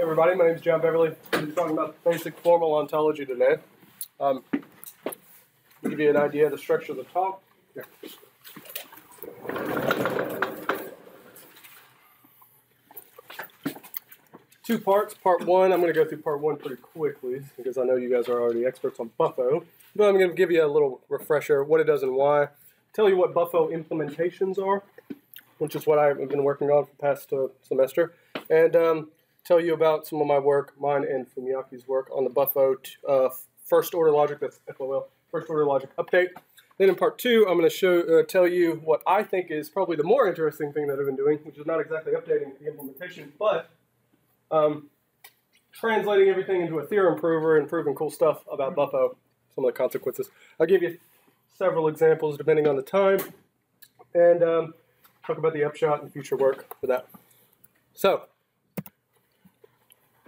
Everybody, my name is John Beverley. We're talking about basic formal ontology today. To give you an idea of the structure of the talk. Here. Two parts. Part one, I'm going to go through part one pretty quickly because I know you guys are already experts on Buffo. But I'm going to give you a little refresher, what it does and why. Tell you what Buffo implementations are, which is what I've been working on for the past semester. And tell you about some of my work, mine and Fumiaki's work on the Buffo first order logic, that's FOL, first order logic update. Then in part two, I'm going to tell you what I think is probably the more interesting thing that I've been doing, which is not exactly updating the implementation, but translating everything into a theorem prover and proving cool stuff about Buffo, some of the consequences. I'll give you several examples depending on the time, and talk about the upshot and future work for that. So,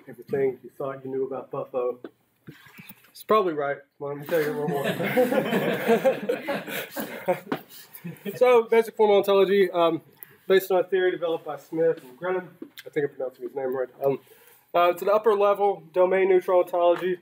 everything you thought you knew about Buffo, it's probably right. Well, let me tell you a little more. So, basic formal ontology, based on a theory developed by Smith and Grennan. I think I'm pronouncing his name right. It's an upper level domain neutral ontology.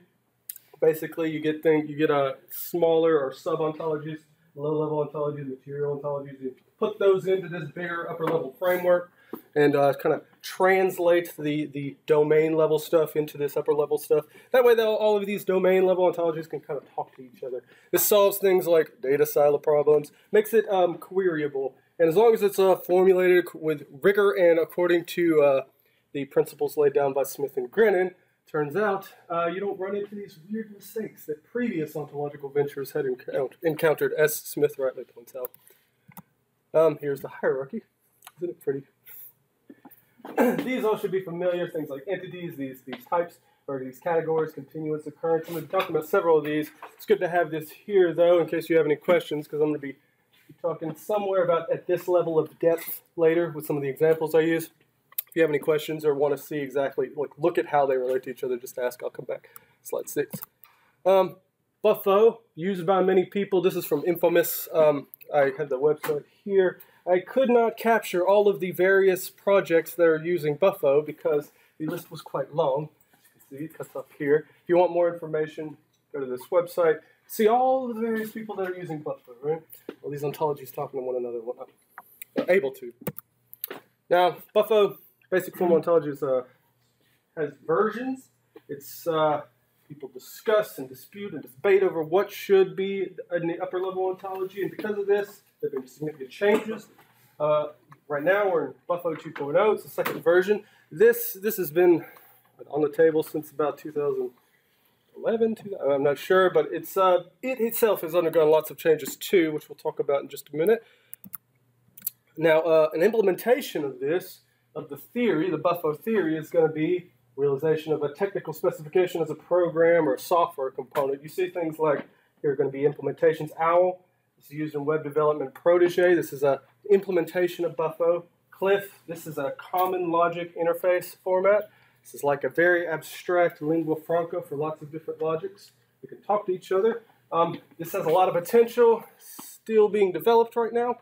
Basically, you get a smaller or sub ontologies, low level ontologies, material ontologies. You put those into this bigger upper level framework and kind of translate the domain level stuff into this upper level stuff. That way, all of these domain level ontologies can kind of talk to each other. This solves things like data silo problems, makes it queryable, and as long as it's formulated with rigor and according to the principles laid down by Smith and Grennan, turns out you don't run into these weird mistakes that previous ontological ventures had encountered, as Smith rightly points out. Here's the hierarchy. Isn't it pretty? These all should be familiar, things like entities, these types, or these categories, continuous occurrence. I'm going to be talking about several of these. It's good to have this here, though, in case you have any questions, because I'm going to be talking somewhere about at this level of depth later with some of the examples I use. If you have any questions or want to see exactly, look at how they relate to each other, just ask. I'll come back. Slide 6. Buffo, used by many people. This is from Infamous. I have the website here. I could not capture all of the various projects that are using Buffo because the list was quite long. You can see it cuts up here. If you want more information, go to this website. See all of the various people that are using Buffo, right? All these ontologies talking to one another, whatnot. They're able to. Now, Buffo, basic formal ontology, has versions. It's people discuss and dispute and debate over what should be in the upper level ontology, and because of this, there have been significant changes. Right now, we're in Buffo 2.0. It's the second version. This has been on the table since about 2011. I'm not sure, but it itself has undergone lots of changes too, which we'll talk about in just a minute. Now, an implementation of this, of the theory, the Buffo theory, is going to be realization of a technical specification as a program or a software component. You see things like, here are going to be implementations. OWL, this is used in web development. Protege, this is an implementation of Buffo. CLIF, this is a common logic interface format. This is like a very abstract lingua franca for lots of different logics. We can talk to each other. This has a lot of potential, still being developed right now.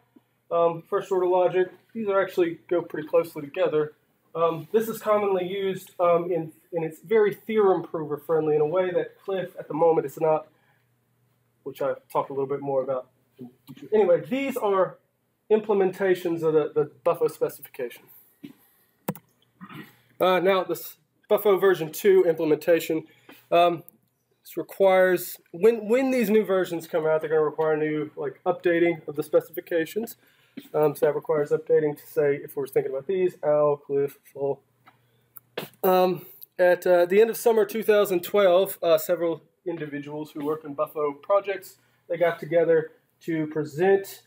First order logic, these are actually go pretty closely together. This is commonly used and it's very theorem prover friendly in a way that CLIF at the moment is not, which I'll talk a little bit more about in the future. Anyway, these are implementations of the Buffo specification. Now, this Buffo version 2 implementation, this requires, when these new versions come out, they're going to require new updating of the specifications. So that requires updating to say, if we're thinking about these, OWL, CLIF, FOL. At the end of summer 2012, several individuals who work in Buffo projects, they got together to present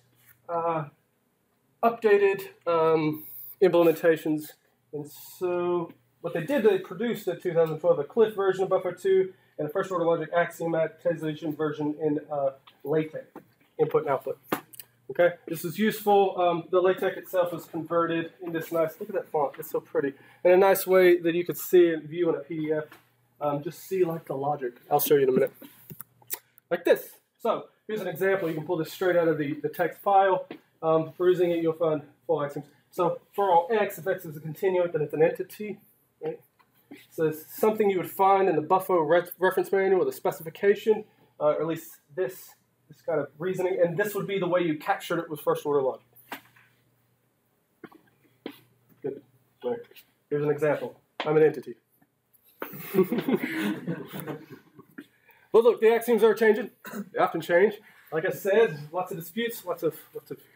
updated implementations. And so what they did, they produced in 2012 a CLIF version of Buffo 2 and a first order logic axiomatizations version in LaTeX, input and output. Okay, this is useful. The LaTeX itself is converted in this nice, look at that font, it's so pretty. In a nice way that you could see and view in a PDF. Just see the logic. I'll show you in a minute. Like this. So here's an example. You can pull this straight out of the text file. Perusing it, you'll find full axioms. So for all x, if x is a continuant, then it's an entity. Right? So it's something you would find in the Buffo reference manual, the specification, or at least this kind of reasoning, and this would be the way you captured it with first-order logic. Good. Right. Here's an example. I'm an entity. Well, look, the axioms are changing. They often change. Like I said, lots of disputes, lots of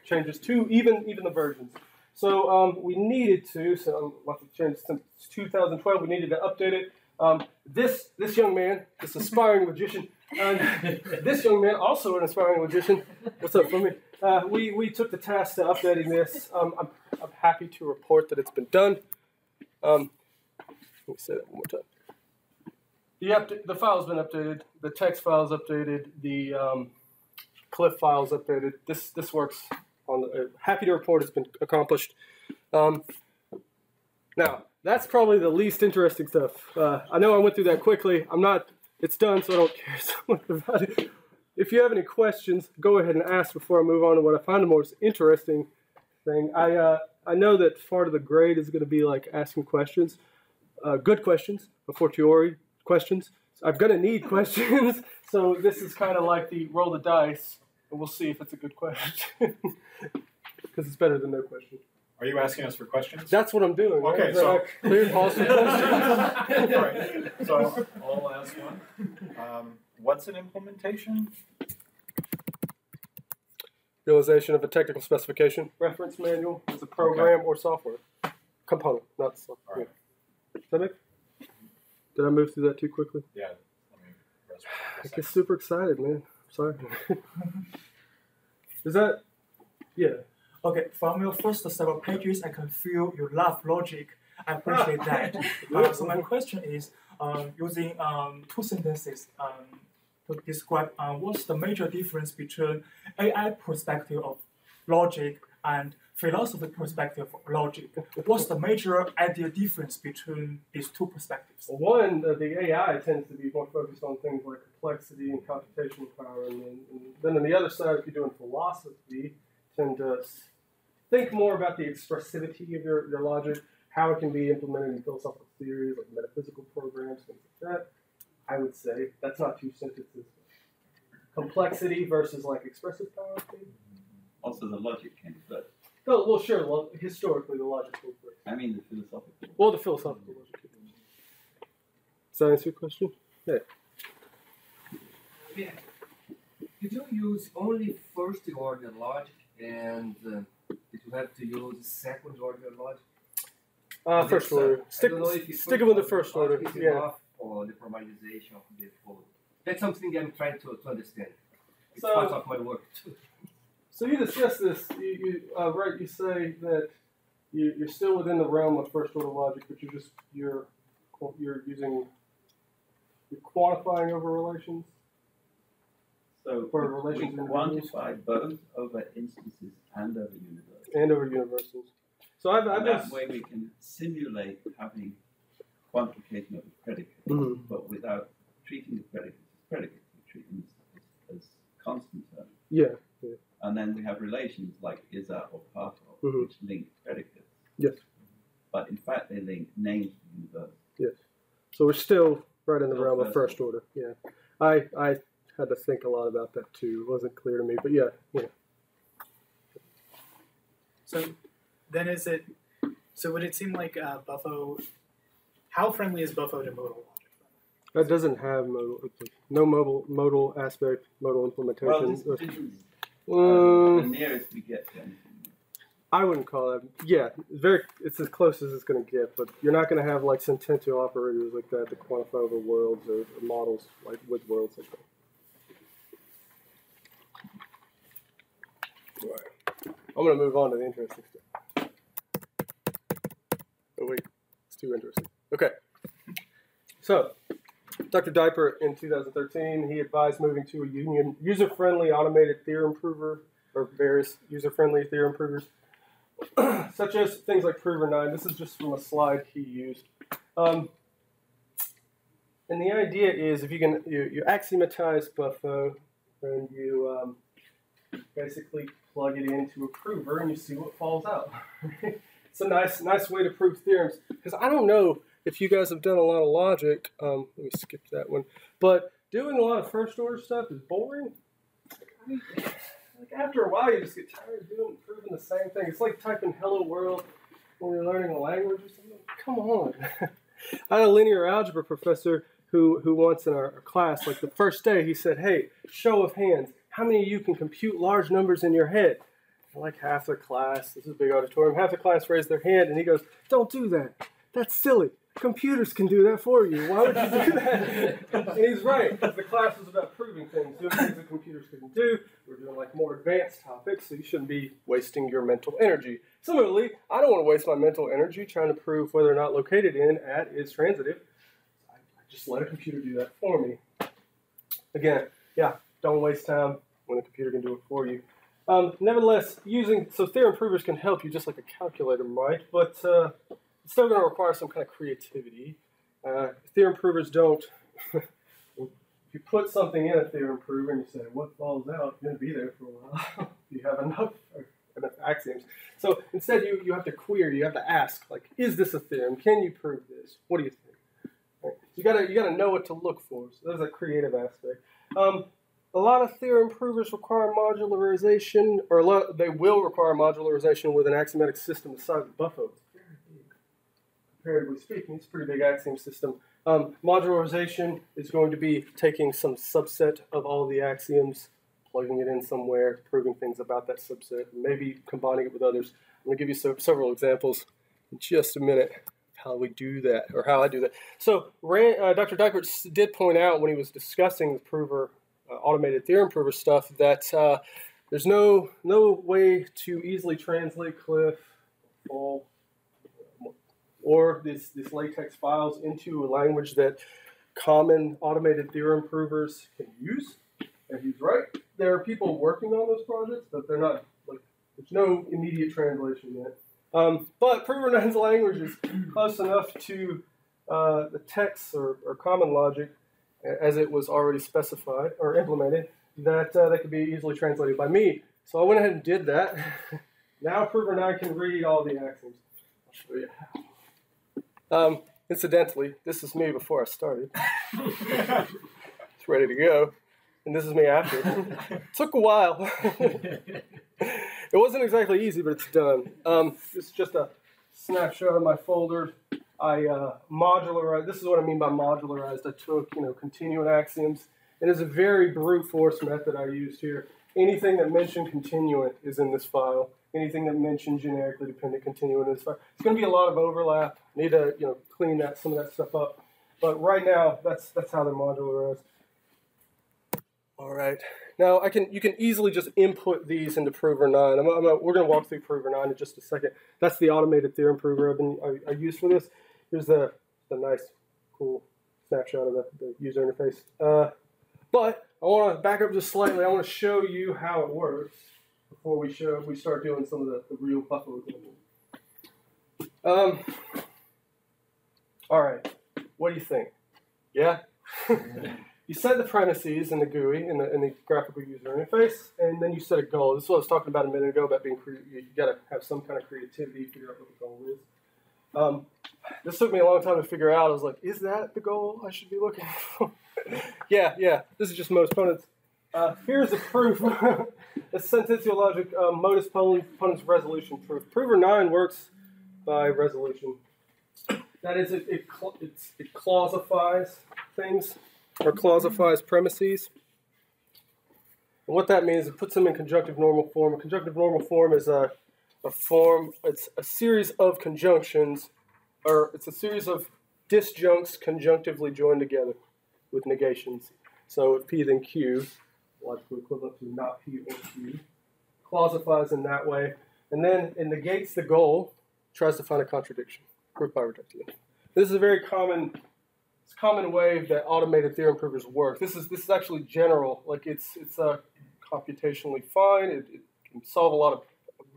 changes too, even the versions. So we needed to, lots of changes since 2012. We needed to update it. This young man, this aspiring magician, this young man, also an aspiring magician. What's up, Fleming? We took the task to updating this. I'm happy to report that it's been done. Let me say that one more time. The file's been updated. The text file's updated. The CLIF file's updated. This works. Happy to report it's been accomplished. Now, that's probably the least interesting stuff. I know I went through that quickly. It's done, so I don't care so much about it. If you have any questions, go ahead and ask before I move on to what I find the most interesting thing. I know that part of the grade is going to be like asking questions, good questions, a fortiori questions. So I'm going to need questions, so this is kind of like the roll the dice, and we'll see if it's a good question, because it's better than no question. Are you asking us for questions? That's what I'm doing. Right? Okay, so clear and false questions. All right. So I'll ask one. What's an implementation? Realization of a technical specification. Reference manual is a program or software component, not software. All right. Does that make? Did I move through that too quickly? Yeah. Let me rest I get super excited, man. Sorry. Is that? Yeah. Okay, from your first several pages, I can feel you love logic. I appreciate that. So my question is, using two sentences to describe what's the major difference between AI perspective of logic and philosophy perspective of logic. What's the major idea difference between these two perspectives? Well, one, the AI tends to be more focused on things like complexity and computational power, and then on the other side, if you're doing philosophy, tend to think more about the expressivity of your logic, how it can be implemented in philosophical theories, like metaphysical programs, things like that. I would say that's not two sentences. Complexity versus like expressive power. Also, the logic came first. Oh, well, sure. Well, historically, the logic came first. I mean, the philosophical. Well, the philosophical logic came first. Does that answer your question? Yeah. Yeah. Did you use only first-order logic, and did you have to use second-order logic? First order. Sticking with the first order. Yeah. Or the formalization of the whole. That's something I'm trying to understand. It's So- part of my work too. So you discuss this. You say that you're still within the realm of first order logic, but you're quantifying over relations. So For we relations and quantify both over instances and over universals. And over universals. So I've And been. that way we can simulate having quantification of the predicate, Mhm. but without treating the predicates as predicates. We treat them as constant terms. Yeah. And then we have relations like is that or part of, Mhm. which link predicates. Yes. But in fact, they link names to universals. Yes. So we're still right in the Still realm of first first order. Yeah. I had to think a lot about that too. It wasn't clear to me, but yeah. So then would it seem like Buffo, how friendly is Buffo to modal logic? That doesn't have no modal aspect, modal implementation. Well, this is Mm, the nearest we get to anything. I wouldn't call that. Yeah, it's as close as it's going to get, but you're not going to have like sentential operators like that to quantify over worlds or models like with worlds like that. Right. I'm going to move on to the interesting stuff. Oh wait, it's too interesting. Okay. So, Dr. Diper in 2013, he advised moving to a user-friendly automated theorem prover, or various user-friendly theorem provers, such as things like Prover 9. This is just from a slide he used. And the idea is if you axiomatize Buffo, and you basically plug it into a prover and you see what falls out. It's a nice way to prove theorems, because I don't know if you guys have done a lot of logic, let me skip that one. But doing a lot of first order stuff is boring. Like after a while, you just get tired of proving the same thing. It's like typing "Hello World" when you're learning a language or something. Come on. I had a linear algebra professor who once in our class, like the first day, he said, "Hey, show of hands. How many of you can compute large numbers in your head?" And like half the class, this is a big auditorium, half the class raised their hand, and he goes, "Don't do that. That's silly. Computers can do that for you. Why would you do that?" And he's right, because the class was about proving things, doing things that computers couldn't do. We're doing like more advanced topics, so you shouldn't be wasting your mental energy. Similarly, I don't want to waste my mental energy trying to prove whether or not located in at is transitive. I just let a computer do that for me. Again, yeah, don't waste time when the computer can do it for you. Nevertheless, theorem provers can help you just like a calculator might, but it's still going to require some kind of creativity. Theorem provers don't. If you put something in a theorem prover and you say, what falls out, it's going to be there for a while. You have enough axioms. So instead, you have to query, you have to ask, like, is this a theorem? Can you prove this? What do you think? Right. So you gotta know what to look for. So there's a creative aspect. A lot of theorem provers require modularization, they will require modularization with an axiomatic system the size of Buffo. It's very big. Comparatively speaking, it's a pretty big axiom system. Modularization is going to be taking some subset of all the axioms, plugging it in somewhere, proving things about that subset, maybe combining it with others. I'm going to give you several examples in just a minute how we do that, or how I do that. So Dr. Dykert did point out when he was discussing the prover, automated theorem prover stuff, that there's no way to easily translate CLIF, FOL, or these LaTeX files into a language that common automated theorem provers can use. And he's right. There are people working on those projects, but they're not, there's no immediate translation yet. But Prover 9's language is close enough to the text or common logic as it was already specified or implemented that they could be easily translated by me. So I went ahead and did that. Now Prover 9 can read all the axioms. I'll show you how. Incidentally, this is me before I started. It's ready to go. And this is me after. It took a while. It wasn't exactly easy, but it's done. This is just a snapshot of my folder. I modularized. This is what I mean by modularized. I took, continuant axioms, and it's a very brute force method I used here. Anything that mentioned continuant is in this file. Anything that mentioned generically dependent continuant in this file. It's going to be a lot of overlap. I need to, clean some of that stuff up. But right now, that's how they're modularized. All right. Now you can easily just input these into Prover 9. We're going to walk through Prover 9 in just a second. That's the automated theorem prover I used for this. Here's the nice, cool snapshot of the user interface. But I want to back up just slightly. I want to show you how it works before we start doing some of the real Buffalo examples. All right. What do you think? Yeah? You set the premises in the GUI, in the graphical user interface, and then you set a goal. This is what I was talking about a minute ago about being creative. You got to have some kind of creativity to figure out what the goal is. This took me a long time to figure out. I was like, is that the goal I should be looking for? Yeah. This is just modus ponens. Here's the proof. The sententiologic modus ponens resolution proof. Prover 9 works by resolution. That is, it clausifies things, or clausifies premises. And what that means, it puts them in conjunctive normal form. A conjunctive normal form is a form, it's a series of conjunctions, or it's a series of disjuncts conjunctively joined together with negations. So if P then Q, logical equivalent to not P or Q, clausifies in that way, and then it negates the goal, tries to find a contradiction. Proof by rejecting it. This is a very common way that automated theorem provers work. This is actually general. Like it's computationally fine. It can solve a lot of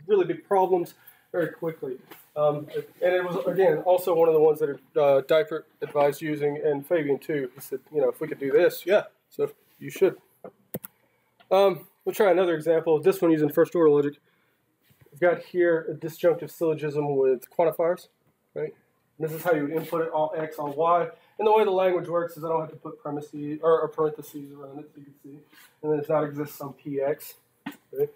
really big problems very quickly. And it was, again, also one of the ones that Dykert advised using, and Fabian too. He said, if we could do this, yeah, so you should. We'll try another example. This one using first order logic. We've got here a disjunctive syllogism with quantifiers, right? And this is how you would input it, all x, all y. And the way the language works is I don't have to put premises or parentheses around it, so you can see. And then it not exist some px. Okay?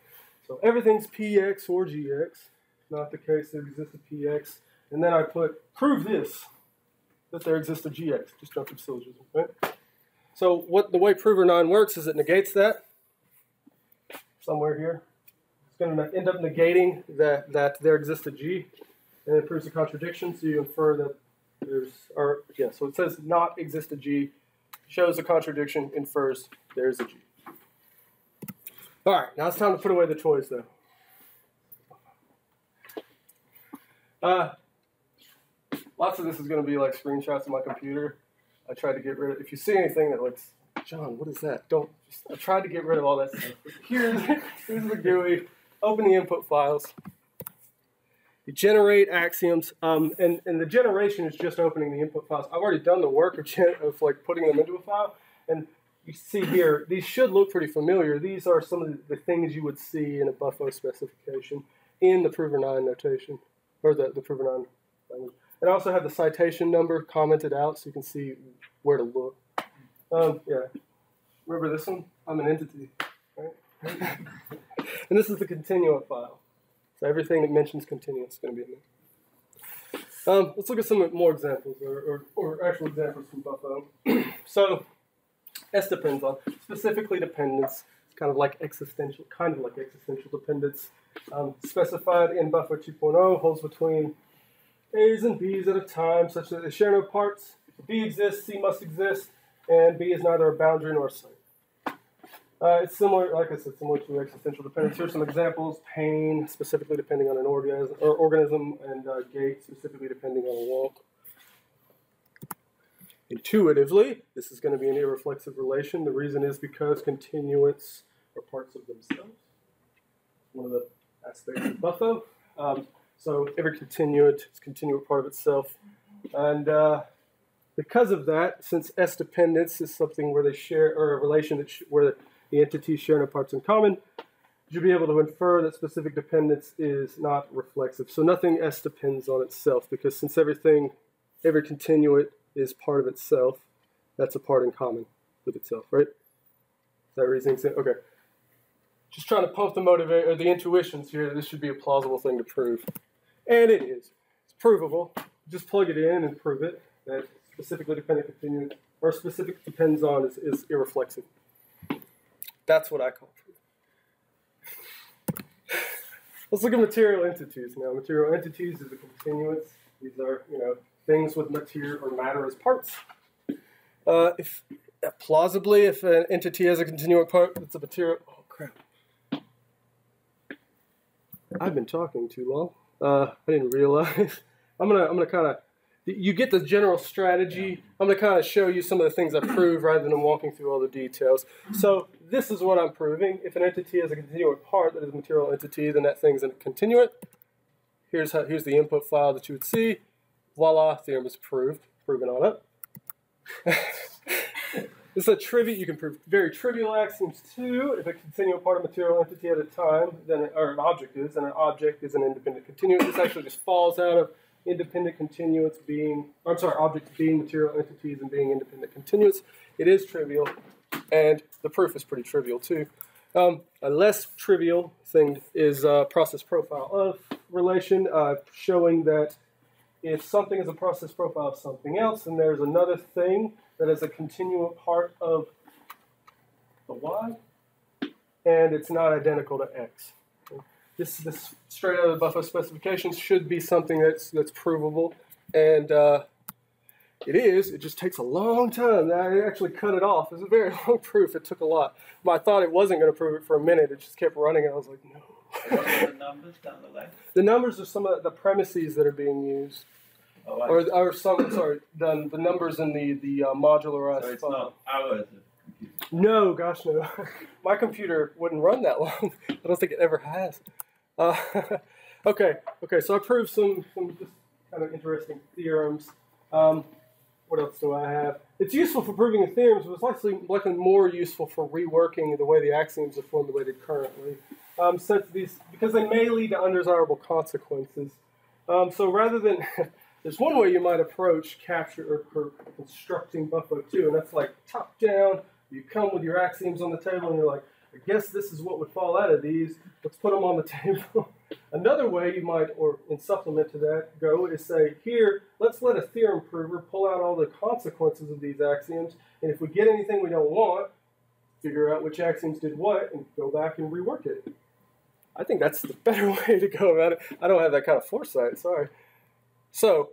So everything's px or gx. It's not the case there exists a px. And then I put, prove this, that there exists a gx, disjunctive syllogism. Right? So the way prover 9 works is it negates that somewhere here. It's going to end up negating that there exists a g, and it proves a contradiction, so you infer that so it says not exist a g, shows a contradiction, infers there's a g. All right, now it's time to put away the toys, though. Lots of this is going to be like screenshots of my computer. I tried to get rid of, if you see anything that looks, John, what is that? I tried to get rid of all that stuff. Here's the GUI. Open the input files. You generate axioms, and the generation is just opening the input files. I've already done the work of like putting them into a file, and you see here, these should look pretty familiar. These are some of the things you would see in a Buffo specification in the prover 9 notation, or the prover 9 language. And I also have the citation number commented out so you can see where to look. Yeah. Remember this one? I'm an entity, right? And this is the continua file. So everything that mentions continuous is going to be in there. Let's look at some more examples, or actual examples from Buffo. So S depends on, specifically dependence. It's kind of like existential dependence. Specified in Buffo 2.0, holds between A's and B's at a time, such that they share no parts. If B exists, C must exist, and B is neither a boundary nor a site. It's similar, like I said, similar to existential dependence. Here's some examples: pain, specifically depending on an organism, and gait, specifically depending on a walk. Intuitively, this is going to be an irreflexive relation. The reason is because continuants are parts of themselves. One of the aspects of Buffo. So every continuant is a continuant part of itself. And because of that, since S dependence is something where they share, or a relation where the entities share no parts in common, you'll be able to infer that specific dependence is not reflexive. So nothing S depends on itself, because since every continuant is part of itself, that's a part in common with itself, right? Is that reasoning? Okay. Just trying to pump the the intuitions here that this should be a plausible thing to prove. And it is. It's provable. Just plug it in and prove it. That specifically dependent continuant, or specific depends on, is irreflexive. That's what I call proof. Let's look at material entities now. Material entities is the continuants. These are, things with material or matter as parts. Plausibly, if an entity has a continuant part, it's a material. Oh crap! I've been talking too long. I didn't realize. I'm gonna kind of. You get the general strategy. I'm gonna kind of show you some of the things I prove rather than walking through all the details. So this is what I'm proving. If an entity has a continuant part that is a material entity, then that thing's a continuant. Here's the input file that you would see. Voila, theorem is proved. Proven on it. This is a trivia. You can prove very trivial axioms too. If a continuant part of a material entity at a time, or an object is, and an object is an independent continuant. This actually just falls out of independent continuants objects being material entities and being independent continuants. It is trivial, and the proof is pretty trivial too. A less trivial thing is process profile of relation, showing that if something is a process profile of something else, then there's another thing that is a continuant part of the y, and it's not identical to x. This straight out of the Buffo specifications should be something that's provable, and it is. It just takes a long time. I actually cut it off. It's a very long proof. It took a lot. But I thought it wasn't going to prove it for a minute. It just kept running, and I was like, no. What are the numbers down the left? The numbers are some of the premises that are being used. Oh, the numbers in the modularized so it's file. not hours of computer. No, gosh, no. My computer wouldn't run that long. I don't think it ever has. Okay, so I proved some just kind of interesting theorems. What else do I have? It's useful for proving the theorems, but it's likely more useful for reworking the way the axioms are formulated currently. Because they may lead to undesirable consequences. So rather than There's one way you might approach capture or constructing Buffo2, and that's like top down. You come with your axioms on the table, and you're like, I guess this is what would fall out of these. Let's put them on the table. Another way you might, or in supplement to that, go is say, here, let's let a theorem prover pull out all the consequences of these axioms, and if we get anything we don't want, figure out which axioms did what, and go back and rework it. I think that's the better way to go about it. I don't have that kind of foresight, sorry. So,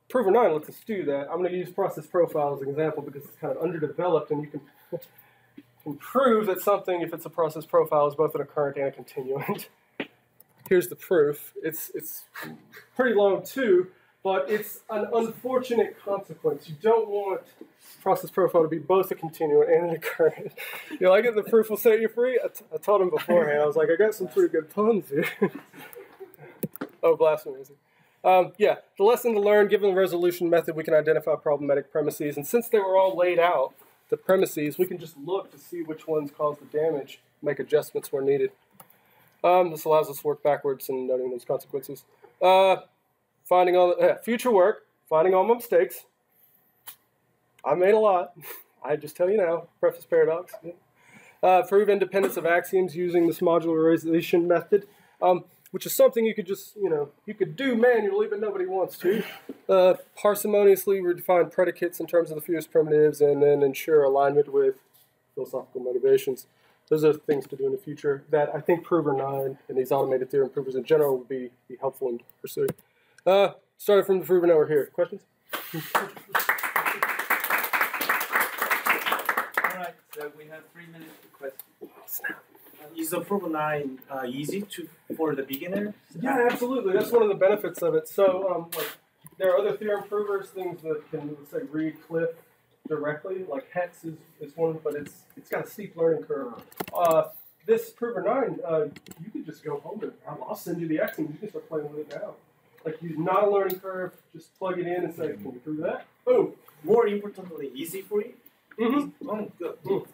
Prover 9 lets us do that. I'm going to use process profile as an example because it's kind of underdeveloped, and you can prove that something, if it's a process profile, is both an occurrent and a continuant. Here's the proof. It's pretty long too, but it's an unfortunate consequence. You don't want process profile to be both a continuant and an occurrent. You like it? The proof will set you free? I told him beforehand. I was like, I got some pretty good puns here. Oh, blasphemy. Yeah, the lesson to learn, given the resolution method, we can identify problematic premises. And since they were all laid out, the premises, we can just look to see which ones cause the damage, make adjustments where needed. This allows us to work backwards and noting those consequences. Finding all future work, finding all my mistakes. I made a lot. I just tell you now, preface paradox. Yeah. Prove independence of axioms using this modularization method, which is something you could just, you could do manually, but nobody wants to. Parsimoniously redefine predicates in terms of the fewest primitives, and then ensure alignment with philosophical motivations. Those are things to do in the future that I think Prover 9 and these automated theorem provers in general would be helpful in pursuing. Starting from the Prover network here. Questions? All right, so we have 3 minutes for questions. Is the Prover 9 easy for the beginner? Yeah, absolutely. That's one of the benefits of it. So, there are other theorem provers, things that can, let's say, read CLIF directly. Like Hex is one, but it's got a steep learning curve. This Prover 9, you could just go home and I'll send you the axiom. You can start playing with it now. Like, use not a learning curve. Just plug it in and say, can you prove that? Boom. More importantly, easy for you? Mm-hmm. Oh, good. Mm.